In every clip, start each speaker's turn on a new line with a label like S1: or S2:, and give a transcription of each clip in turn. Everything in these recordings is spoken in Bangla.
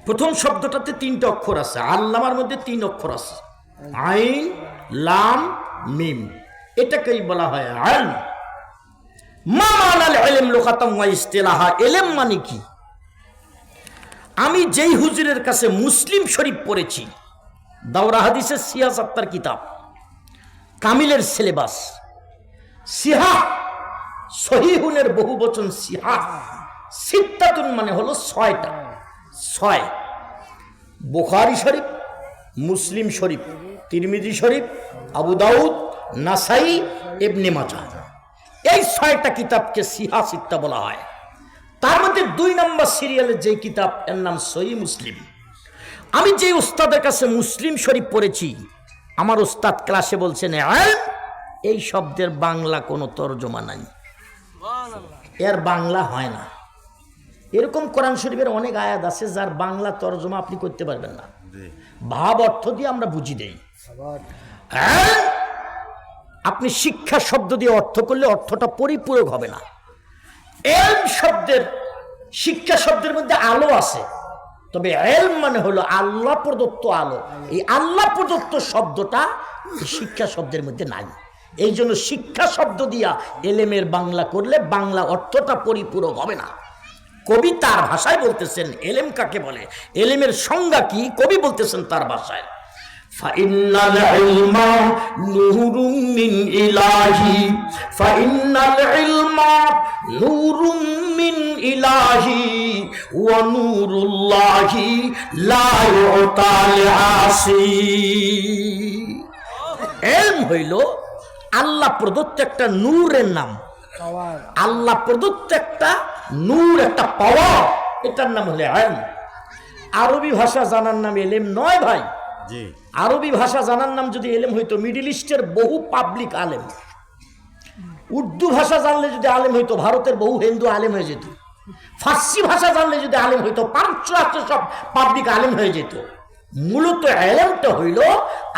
S1: প্রথম শব্দটাতে তিনটা অক্ষর আছে, আল্লামার মধ্যে তিন অক্ষর আছে, আইন লাম মিম, এটাকেই বলা হয় ইলম। মা মানাল ইলম লুগাতাম ওয়া ইসতিলাহা, ইলম মানে কি? আমি যেই হুজুরের কাছে মুসলিম শরীফ পড়েছি, দাওরা হাদিসের সিয়াসাত্তার কিতাব, কামিলের সিলেবাস, সিহা সহিহুনের বহুবচন সিহা, সিত্তাতুন মানে হলো ছয়টা, ছয়, বুখারী শরীফ, মুসলিম শরীফ, তিরমিজি শরীফ, আবু দাউদ, নাসাই, ইবনে মাজাহ, এই ছয়টা কিতাবকে সিহা সিত্তা বলা হয়। তার মধ্যে 2 নম্বর সিরিয়ালের যে কিতাব, এর নাম সহিহ মুসলিম। আমি যে উস্তাদের কাছে মুসলিম শরীফ পড়েছি, আমার উস্তাদ ক্লাসে বলছেন এই শব্দের বাংলা কোনো তর্জমা নাই, এর বাংলা হয় না। এরকম কোরআন শরীফের অনেক আয়াত আছে যার বাংলা তর্জমা আপনি করতে পারবেন না, ভাব অর্থ দিয়ে আমরা বুঝি দেই। আপনি শিক্ষা শব্দ দিয়ে অর্থ করলে অর্থটা পরিপূরক হবে না। এলম শব্দের, শিক্ষা শব্দের মধ্যে আলো আছে, তবে এলম মানে হলো আল্লাহ প্রদত্ত আলো। এই আল্লাহ প্রদত্ত শব্দটা শিক্ষা শব্দের মধ্যে নাই। এই জন্য শিক্ষা শব্দ দিয়া এলেমের বাংলা করলে বাংলা অর্থটা পরিপূরক হবে না। কবি তার ভাষায় বলতেছেন এলেম কাকে বলে, এলেমের সংজ্ঞা কি, কবি বলতেছেন তার ভাষায়, ফাইন্নাল ইলমা নূরুম মিন ইলাহি, ফাইন্নাল ইলমা নূরুম মিন ইলাহি ওয়া নূরুল্লাহি লা ইউতা লিআসি। ইলম হইল আল্লাহ প্রদত্ত একটা নূরের নাম, আল্লাহ প্রদত্ত একটা নূর, একটা পাওয়ার, এটার নাম হলো ইলম। আরবি ভাষা জানার নাম এলেম নয় ভাই। আরবি ভাষা জানার নাম যদি এলেম হইতো, মিডিল ইস্টের বহু পাবলিক আলেম, উর্দু ভাষা জানলে যদি আলেম হইতো, ভারতের বহু হিন্দু আলেম হয়ে যেত। ফার্সি ভাষা জানলে যদি আলেম হইতো, 5 রাষ্ট্র সব পাবলিক আলেম হয়ে যেত। মূলত এলেমটা হইল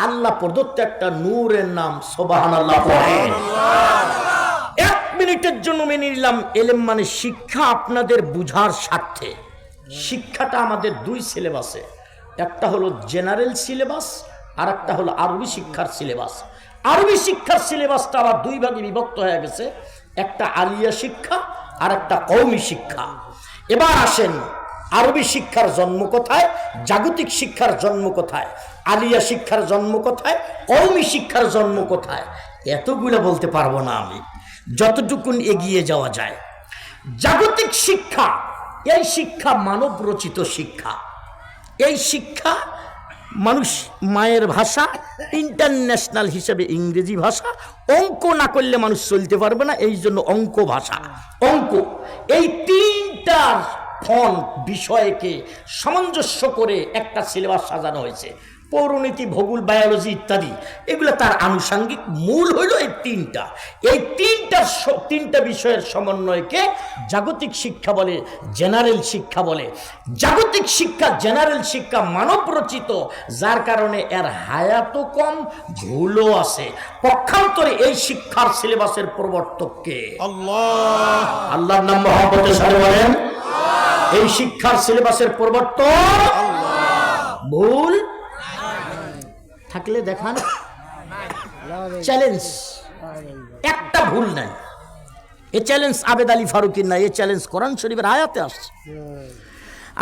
S1: আল্লাহ প্রদত্ত একটা নূরের নাম। সুবহানাল্লাহ। 1 মিনিটের জন্য মেনে নিলাম এলেম মানে শিক্ষা, আপনাদের বুঝার স্বার্থে। শিক্ষাটা আমাদের 2 সিলেবাসে, একটা হলো জেনারেল সিলেবাস, আর একটা হলো আরবি শিক্ষার সিলেবাস। আরবি শিক্ষার সিলেবাসটা আবার 2 ভাগে বিভক্ত হয়ে গেছে, একটা আলিয়া শিক্ষা আর একটা কওমি শিক্ষা। এবার আসেন, আরবি শিক্ষার জন্ম কোথায়, জাগতিক শিক্ষার জন্ম কোথায়, আলিয়া শিক্ষার জন্ম কোথায়, কওমি শিক্ষার জন্ম কোথায়, এতগুলো বলতে পারবো না আমি, যতটুকুন এগিয়ে যাওয়া যায়। জাগতিক শিক্ষা, এই শিক্ষা মানব রচিত শিক্ষা। এই শিক্ষা মানুষ মায়ের ভাষা, ইন্টারন্যাশনাল হিসেবে ইংরেজি ভাষা, অঙ্ক না করলে মানুষ চলতে পারবে না, এই জন্য অঙ্ক ভাষা, অঙ্ক, এই 3টা বিষয়কে সামঞ্জস্য করে একটা সিলেবাস সাজানো হয়েছে। পৌরনীতি, ভূগোল, বায়োলজি ইত্যাদি, এগুলো তার আনুষঙ্গিক। মূল হইল এই 3টা। এই 3টা বিষয়ের সমন্বয়কে জাগতিক শিক্ষা বলে, জেনারেল শিক্ষা বলে। জাগতিক শিক্ষা, জেনারেল শিক্ষা মানব রচিত, যার কারণে এর হায়াতও কম, ভুলও আছে। পক্ষান্তরে এই শিক্ষার সিলেবাসের প্রবর্তককে আল্লাহ, আল্লাহর নাম মহব্বতে সারে বলেন, এই শিক্ষার সিলেবাসের প্রবর্তক ভুল থাকলে দেখান। চ্যালেঞ্জ, একটা ভুল নাই। এ চ্যালেঞ্জ আবেদ আলী ফারুকের নাই, এ চ্যালেঞ্জ কোরআন শরীফের আয়াতে আসছে।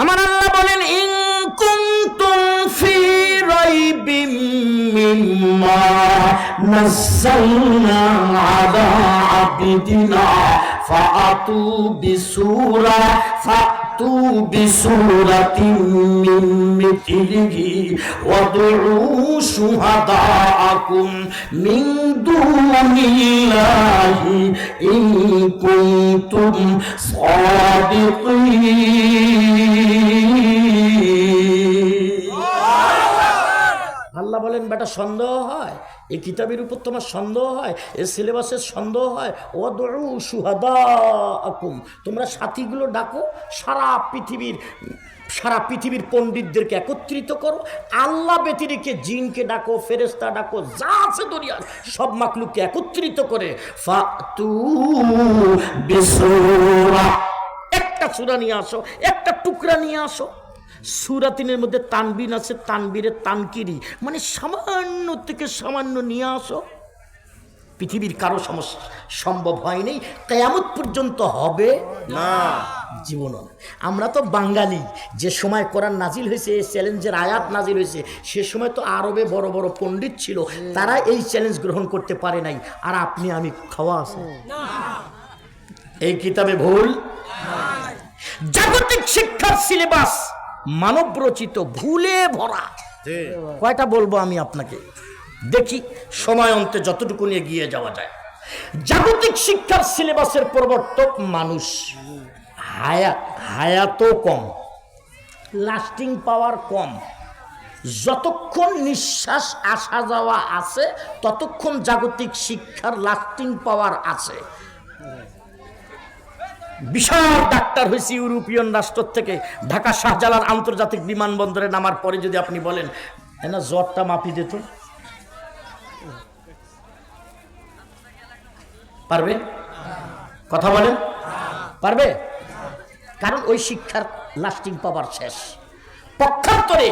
S1: আমার আল্লাহ বলেন, ইন কুনতুম ফি রাইবিম মিম্মা নাযালনা আলা আবদিনা ফাআতু বিসূরাতিন মিন মিথলিহি ওয়াদউ শুহাদাআকুম মিন দুনিল্লাহি ইন কুনতুম সাদিকিন। আল্লাহ বলেন, বেটা সন্দেহ হয়, এই কিতাবের উপর তোমার সন্দেহ হয়, এই সিলেবাসের সন্দেহ হয়, ওয়াদউ শুহাদাআকুম, তোমরা সাথীগুলো ডাকো, সারা পৃথিবীর পণ্ডিতদেরকে একত্রিত করো, আল্লাহ ব্যতিরেকে জিনকে ডাকো, ফেরেশতা ডাকো, যা আছে দুনিয়ার সব মাখলুককে একত্রিত করে ফাতু বিসূরা, একটা সূরা নিয়ে আসো, একটা টুকরা নিয়ে আসো। সূরা ৩-এর মধ্যে তানবিন আছে, তানবীরের তানকিরি, মানে সামান্য থেকে সামান্য নিয়ে আসো। পৃথিবীর কারো সমস্যা সম্ভব হয়নি, কিয়ামত পর্যন্ত হবে না, জীবনও না। আমরা তো বাঙালি, যে সময় কোরআন নাজিল হয়েছে, চ্যালেঞ্জের আয়াত নাজিল হয়েছে, সে সময় তো আরবে বড় বড় পণ্ডিত ছিল, তারা এই চ্যালেঞ্জ গ্রহণ করতে পারে নাই। আর আপনি আমি খাওয়া আছে এই কিতাবে ভুল। জাগতিক শিক্ষার সিলেবাস মানব রচিত, ভুলে ভরা। কয়টা বলবো আমি আপনাকে, দেখি সময় অন্তে যতটুকু নিয়ে গিয়ে যাওয়া যায়। জাগতিক শিক্ষার সিলেবাসের প্রবর্তক মানুষ, হায়াতও কম, লাস্টিং পাওয়ার কম। যতক্ষণ নিঃশ্বাস আসা যাওয়া আছে ততক্ষণ জাগতিক শিক্ষার লাস্টিং পাওয়ার আছে। বিশাল ডাক্তার হয়েছে ইউরোপিয়ান রাষ্ট্র থেকে, ঢাকা শাহজালাল আন্তর্জাতিক বিমানবন্দরে নামার পরে যদি আপনি বলেন না জ্বরটা মাপি দিত, পারবে? কথা বলেন, পারবে? কারণ ওই শিক্ষার লাস্টিং পাওয়ার শেষ। পক্ষান্তরে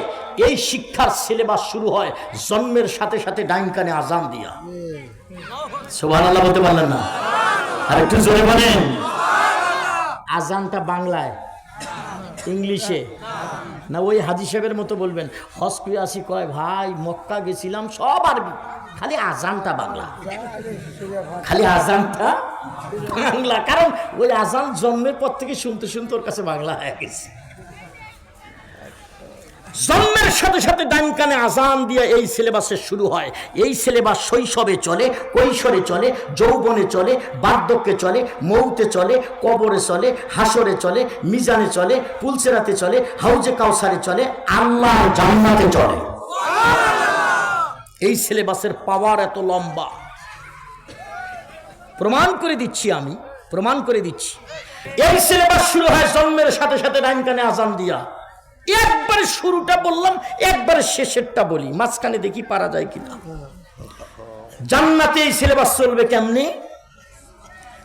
S1: এই শিক্ষার সিলেবাস শুরু হয় জন্মের সাথে সাথে ডাইন কানে আজান দিয়া। সুবহানাল্লাহ বলতে পারলেন না? আর একটু জোরে বলেন। আজানটা বাংলায়, ইংলিশে না ওই হাজি সাহেবের মতো বলবেন হজ করে আসি, কয় ভাই মক্কা গেছিলাম, সব আরবি, খালি আজানটা বাংলা, খালি আজানটা বাংলা। কারণ ওই আজান জন্মের পর থেকে শুনতে শুনতে ওর কাছে বাংলা হয়ে গেছে। জন্মের সাথে সাথে ডান কানে আজান দিয়ে এই সিলেবাসে শুরু হয়। এই সিলেবাস শৈশবে চলে, কৈশোরে চলে, যৌবনে চলে, বার্ধক্যে চলে, মৌতে চলে, কবরে চলে, হাসরে চলে, মিজানে চলে, পুলসেরাতে চলে, হাউজে কাউসারে চলে, আল্লাহর জান্নাতে চলে। এই সিলেবাসের পাওয়ার এত লম্বা, প্রমাণ করে দিচ্ছি আমি, প্রমাণ করে দিচ্ছি। এই সিলেবাস শুরু হয় জন্মের সাথে সাথে ডান কানে আজান দিয়া। একবারে শুরুটা বললাম, একবারে শেষেরটা বলি, মাঝখানে দেখি পারা যায় কিনা। জান্নাতে এই সিলেবাস চলবে কেমনে?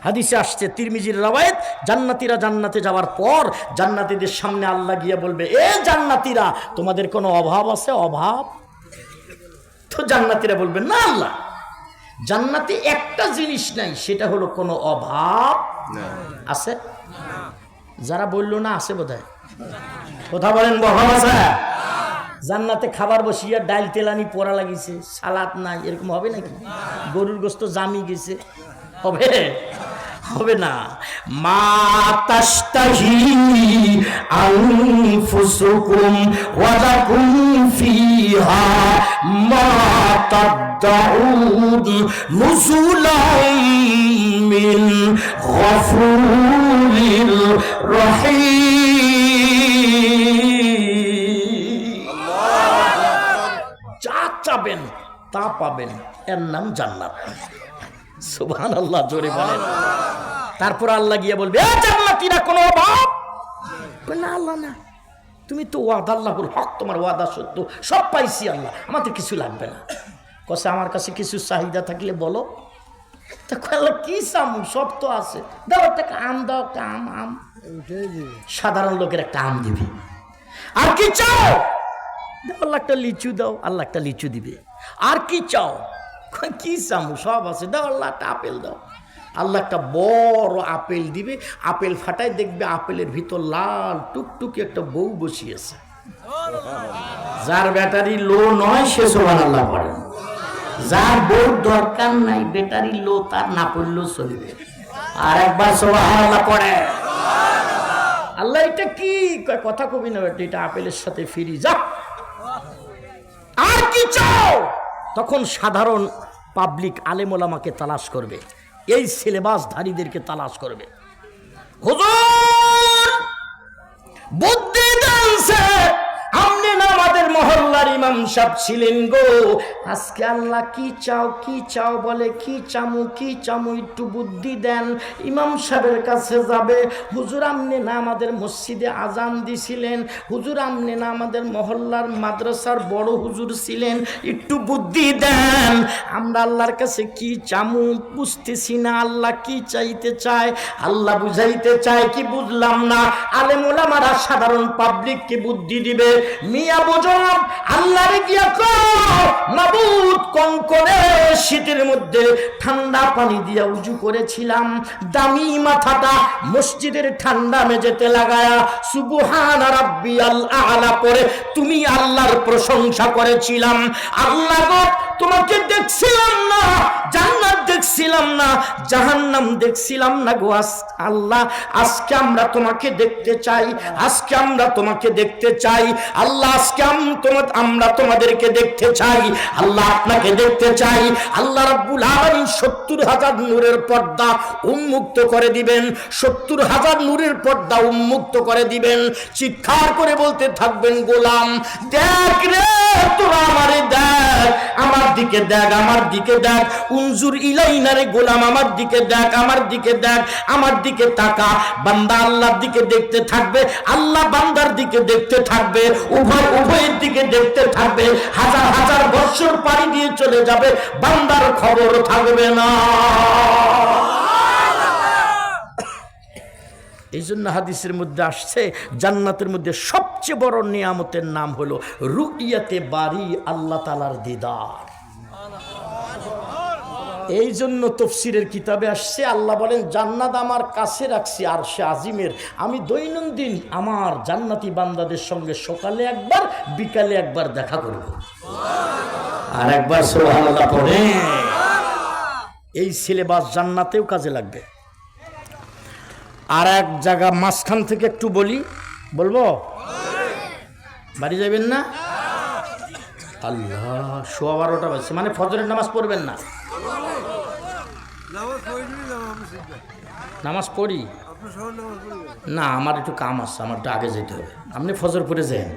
S1: হাদিসে আসছে, তিরমিজির রওয়ায়াত, জান্নাতীরা জান্নাতে যাওয়ার পর জান্নাতীদের সামনে আল্লাহ গিয়ে বলবে, এ জান্নাতীরা তোমাদের কোনো অভাব আছে? অভাব? তো জান্নাতীরা বলবেন, না আল্লাহ, জান্নাতে একটা জিনিস নাই, সেটা হলো কোনো অভাব আছে। যারা বললো না আছে বোধহয়, কথা বলেন, অভাব আছে? জান্নাতে খাবার বসিয়া ডাল তেলানি পোড়া লাগিছে, সালাদ নাই, এরকম হবে নাকি? গরুর গোস্ত জামি গেছে, হবে? হবে না। মা তাশতাহি আনফুসুকুম ওয়া লাকুম ফিহা মা তাদউন নুজুলাম মিন গফুরির রহিম। যা চাবেন তা পাবেন, এর নাম জান্নাত। সুবহানাল্লাহ, জোরে বলেন। তারপর আল্লাহ গিয়ে বলবে, এ জান্নাতীরা কোনো অভাব না? আল্লাহ না, তুমি তো ওয়াদা, আল্লাহর হক, তোমার ওয়াদা সত্য, সব পাইছি আল্লাহ, আমাদের কিছু লাগবে না। কসে আমার কাছে কিছু চাহিদা থাকলে বলো। তা আল্লাহ কি চাম, সব তো আছে, দাও একটা আম, দাও একটা আম। আম সাধারণ লোকের একটা আম দিবে। আর কি চাও? আল্লাহ একটা লিচু দাও, আল্লাহ একটা লিচু দিবে। আর কি চাও? কি চামু, সব আছে, দাও আল্লাহ একটা আপেল দাও, আল্লাহ একটা বড় আপেল দিবে। আপেল ফাটাই দেখবে আপেলের ভিতর লাল টুকটুকি একটা বউ বসিয়েছে। যার ব্যাটারি লো নয় সে সুবহানাল্লাহ পড়ে, যার বউ দরকার নাই, ব্যাটারি লো, তার না পড়লেও চলবে। আর একবার সুবহানাল্লাহ পড়ে। আল্লাহ এটা কি কথা কবি না, এটা আপেলের সাথে ফিরি, যা। আর কি চাও? তখন সাধারণ পাবলিক আলেম ওলামাকে তালাশ করবে, এই সিলেবাসধারীদেরকে তালাশ করবে। হুজুর বুদ্ধি দানছে, আপনি না আমাদের মহল্লার ইমাম সাহেব ছিলেন গো। আজকে আল্লাহ কি চাও কি চাও বলে, কি চামু কি চামু একটু বুদ্ধি দেন। ইমাম সাহেবের কাছে যাবে, হুজুর আমনে না আমাদের মসজিদে আজান দিছিলেন, হুজুর আমনে না আমাদের মহল্লার মাদ্রাসার বড় হুজুর ছিলেন, একটু বুদ্ধি দেন, আমরা আল্লাহর কাছে কি চামু বুঝতেছি না, আল্লাহ কি চাইতে চায়, আল্লাহ বুঝাইতে চায় কি বুঝলাম না। আলেম ওলামারা সাধারণ পাবলিককে বুদ্ধি দিবে, মিয়া বুঝো আল্লাহরে গিয়া কও মাবুদ কোন করে শীতের মধ্যে ঠান্ডা পানি দিয়া উজু করেছিলাম, দামি মাথাটা মসজিদের ঠান্ডা মেঝেতে লাগায়া সুবহান রাব্বিয়াল আলা পড়ে তুমি আল্লাহর প্রশংসা করেছিলাম। আল্লাহ গো তোমাকে দেখছিলাম না, জান্নাত দেখছিলাম না, জাহান্নাম দেখছিলাম না গো আল্লাহ, আজকে আমরা তোমাকে দেখতে চাই, আজকে আমরা তোমাকে দেখতে চাই আল্লাহ, আজকে আমরা তোমাদেরকে দেখতে চাই আল্লাহ, আপনাকে দেখতে চাই। আল্লাহ রাব্বুল আলামিন 70,000 নূরের পর্দা উন্মুক্ত করে দিবেন, 70,000 নূরের পর্দা উন্মুক্ত করে দিবেন, চিৎকার করে বলতে থাকবেন গোলাম দেখ রে তোরা আমারে দেখ, আমার দিকে দেখ, আমার দিকে দেখ, উনজুর ইলাইনা রে গোলাম আমার দিকে দেখ, আমার দিকে দেখ, আমার দিকে তাকা। বান্দা আল্লাহর দিকে দেখতে থাকবে, আল্লাহ বান্দার দিকে দেখতে থাকবে, উভয়ের দিকে দেখতে থাকবে, হাজার হাজার বছর পাড়ি দিয়ে চলে যাবে, বান্দার খবর থাকবে না। এই জন্য হাদিসের মধ্যে আসছে জান্নাতের মধ্যে সবচেয়ে বড় নিয়ামতের নাম হলো রুইয়াতে বারি, আল্লাহ তাআলার দিদার। এই জন্য তফসিরের কিতাবে আসছে আল্লাহ বলেন জান্নাত আমার কাছে রাখছি আরশে আজিমের, আমি দৈনন্দিন আমার জান্নাতি বান্দাদের সঙ্গে সকালে একবার বিকালে একবার দেখা করব। আর একবার সুবহানাল্লাহ পড়ে। এই সিলেবাস জান্নাতেও কাজে লাগবে। আর এক জায়গা মাঝখান থেকে একটু বলবো, বাড়ি যাবেন না? আল্লাহ 12:15 বাজছে, মানে ফজরের নামাজ পড়বেন না? নামাজ পড়ি না, আমার একটু কাম আছে, আমার একটু আগে যেতে হবে, আপনি ফজর পড়ে যান।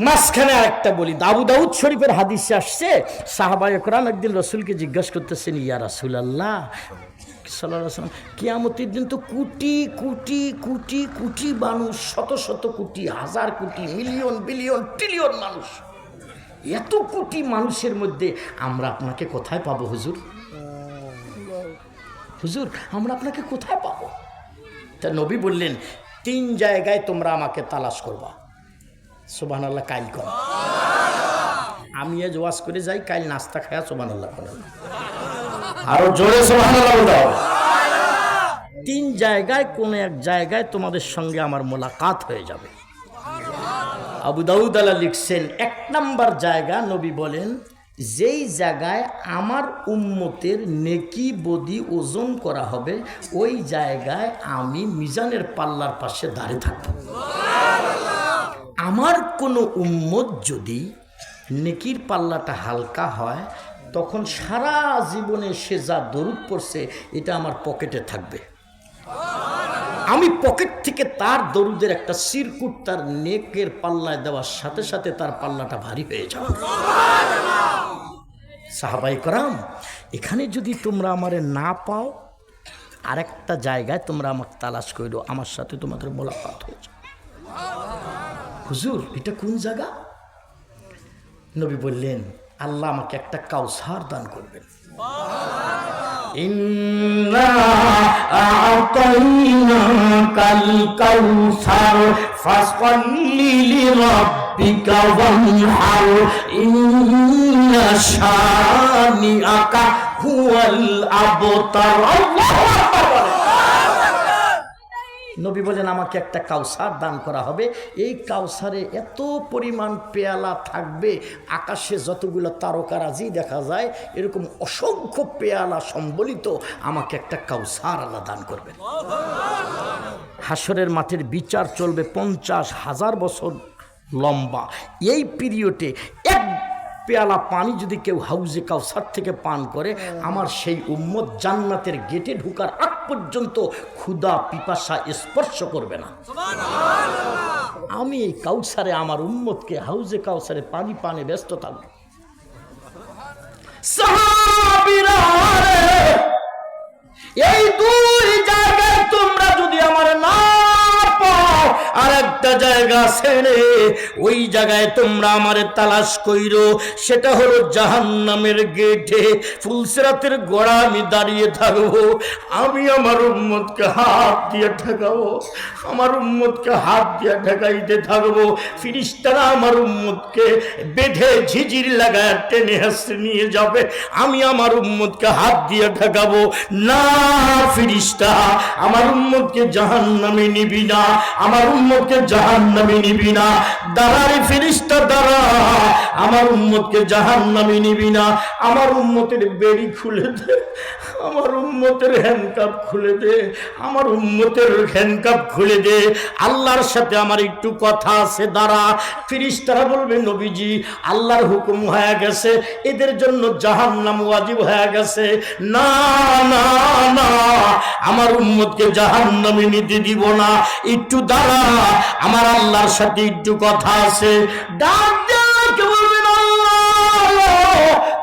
S1: মাঝখানে আরেকটা বলি, দাউদ শরীফের হাদিসে আসছে সাহাবায়ে কেরাম একদিন রসুলকে জিজ্ঞাসা করতেছেন, ইয়া রাসূলুল্লাহ সাল্লাল্লাহু আলাইহি ওয়াসাল্লাম, কিয়ামতের দিন তো কোটি কোটি কোটি কোটি মানুষ, শত শত কোটি, হাজার কোটি, মিলিয়ন বিলিয়ন ট্রিলিয়ন মানুষ, এত কোটি মানুষের মধ্যে আমরা আপনাকে কোথায় পাবো হুজুর? হুজুর আমরা আপনাকে কোথায় পাবো? তা নবী বললেন 3 জায়গায় তোমরা আমাকে তালাশ করবা। সুবহানাল্লাহ, কাইল কর, আমি আজ ওয়াজ করে যাই, কাইল নাস্তা খায়া সুবহানাল্লাহ করেন, আরো জোরে সুবহানাল্লাহ বলো। 3 জায়গায় কোন এক জায়গায় তোমাদের সঙ্গে আমার মোলাকাত হয়ে যাবে। আবু দাউদ আলা লিখছেন 1 নাম্বার জায়গা, নবী বলেন যেই জায়গায় আমার উম্মতের নেকি বদি ওজন করা হবে, ওই জায়গায় আমি মিজানের পাল্লার পাশে দাঁড়িয়ে থাকব। আমার কোনো উম্মত যদি নেকির পাল্লাটা হালকা হয়, তখন সারা জীবনে সে যা দরুদ পড়ছে এটা আমার পকেটে থাকবে, আমি পকেট থেকে তার দরুদের একটা সিরকুট তার নেকের পাল্লায় দেওয়ার সাথে সাথে তার পাল্লাটা ভারী হয়ে যাবে। সাহাবায়ে কেরাম, এখানে যদি তোমরা আমারে না পাও, আরেকটা জায়গায় তোমরা আমাকে তালাশ করো, আমার সাথে তোমাদের মোলাকাত হয়ে যাবে। হুজুর এটা কোন জায়গা? নবী বললেন আল্লাহ আমাকে একটা কাউসার দান করবেন। ইন্না আ'তাইনাকাল কাউসার ফাসল্লি লিরাব্বিকা ওয়ানহার ইন্না শানিআকা হুয়াল আবতার। আল্লাহু আকবার। নবী বলেন আমাকে একটা কাউসার দান করা হবে, এই কাউসারে এত পরিমাণ পেয়ালা থাকবে, আকাশে যতগুলো তারকারাজি দেখা যায় এরকম অসংখ্য পেয়ালা সম্বলিত আমাকে একটা কাউসার আল্লাহ দান করবেন। হাসরের মাঠের বিচার চলবে 50,000 বছর লম্বা। এই পিরিয়ডে এক পেয়ালা পানি যদি কেউ হাউজে কাউসার থেকে পান করে, আমার সেই উম্মত জান্নাতের গেটে ঢোকার আগ পর্যন্ত ক্ষুধা পিপাসা স্পর্শ করবে না। আমি এই কাউসারে আমার উম্মতকে হাউজে কাউসারে পানি পানে ব্যস্ত থাকবো। সাহাবীরা এই দুই জায়গায় তোমরা যদি আমার না পাও, আর একটা জায়গা ছেড়ে ওই জায়গায় তোমরা আমারে তালাশ কইরো, সেটা হলো জাহান্নামের গেটে ফুলসিরাতের গোড়া আমি দাঁড়িয়ে থাকবো। আমি আমার উম্মতকে হাত দিয়ে ঠেকাবো, আমার উম্মতকে হাত দিয়ে ঠেকাইতে থাকবো। ফিরিস্তারা আমার উম্মতকে বেঁধে ঝিঝির লাগায় টেনে হেসে নিয়ে যাবে, আমি আমার উম্মতকে হাত দিয়ে ঠেকাবো। না ফিরিস্তা, আমার উম্মতকে জাহান্নামে নিবি না, আমার উম্মতকে জাহান্নামে নিবি না। দাঁড়ারে ফিরিস্তা দাঁড়া, আমার উম্মতকে জাহান্নামে নিবি না। আমার উম্মতের বেড়ি খুলে দে, আমার উম্মতের হ্যান্ডকাপ খুলে দে, আমার উম্মতের হ্যান্ডকাপ খুলে দে। আল্লাহর সাথে আমার একটু কথা আছে, দাঁড়া। ফিরিস্তারা বলবে নবীজি আল্লাহর হুকুম হয়ে গেছে, এদের জন্য জাহান্নাম ওয়াজিব হয়ে গেছে। না না না, আমার উম্মতকে জাহান্নামে নিতে দিব না, একটু দাঁড়া, আমার আল্লাহর সাথে একটু কথা আছে। ডাক ডাক বলবেন আল্লাহ,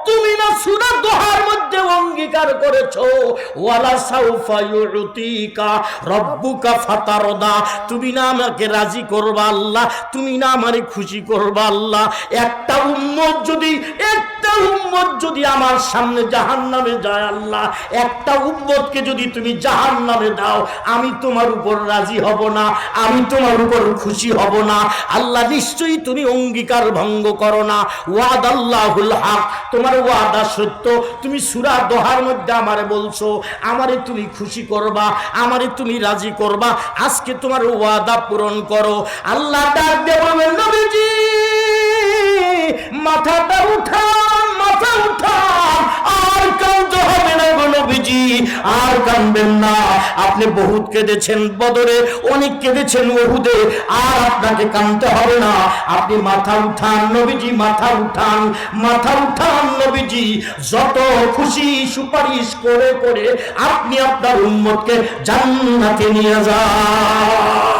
S1: তুমি না সূরা দোহার মধ্যে অঙ্গীকার করেছো ওয়ালা সাউফা ইউতিকা রাব্বুকা ফাতারদা, তুমি না আমাকে রাজি করবা আল্লাহ, তুমি না আমারে খুশি করবা আল্লাহ। একটা উম্মত যদি আমার সামনে জাহান্নামে যায় আল্লাহ, একটা উম্মতকে যদি তুমি জাহান্নামে দাও, আমি তোমার উপর রাজি হব না, আমি তোমার উপর খুশি হব না। আল্লাহ নিশ্চয়ই তুমি অঙ্গীকার ভঙ্গ করো না। ওয়াদাল্লাহুল হক, তোমার ওয়াদা সত্য। তুমি সূরা দোহার মধ্যে আমারে বলছো আমারে তুমি খুশি করবা, আমারে তুমি রাজি করবা, আজকে তোমার ওয়াদা পূরণ করো। আল্লাহ ডাক দিয়ে বলবেন নবীজি মাথাটা উঠান, মাথা উঠান, আর কাঁদতে হবে না গো নবীজি, আর কাঁদবেন না। আপনি বহুত কেঁদেছেন বদরে, অনেক কেঁদেছেন উহুদে, আর আপনাকে কাঁদতে হবে না। আপনি মাথা উঠান নবীজি, মাথা উঠান, মাথা উঠান নবীজি। যত খুশি সুপারিশ করে করে আপনি আপনার উম্মতকে জান্নাতে নিয়ে যান।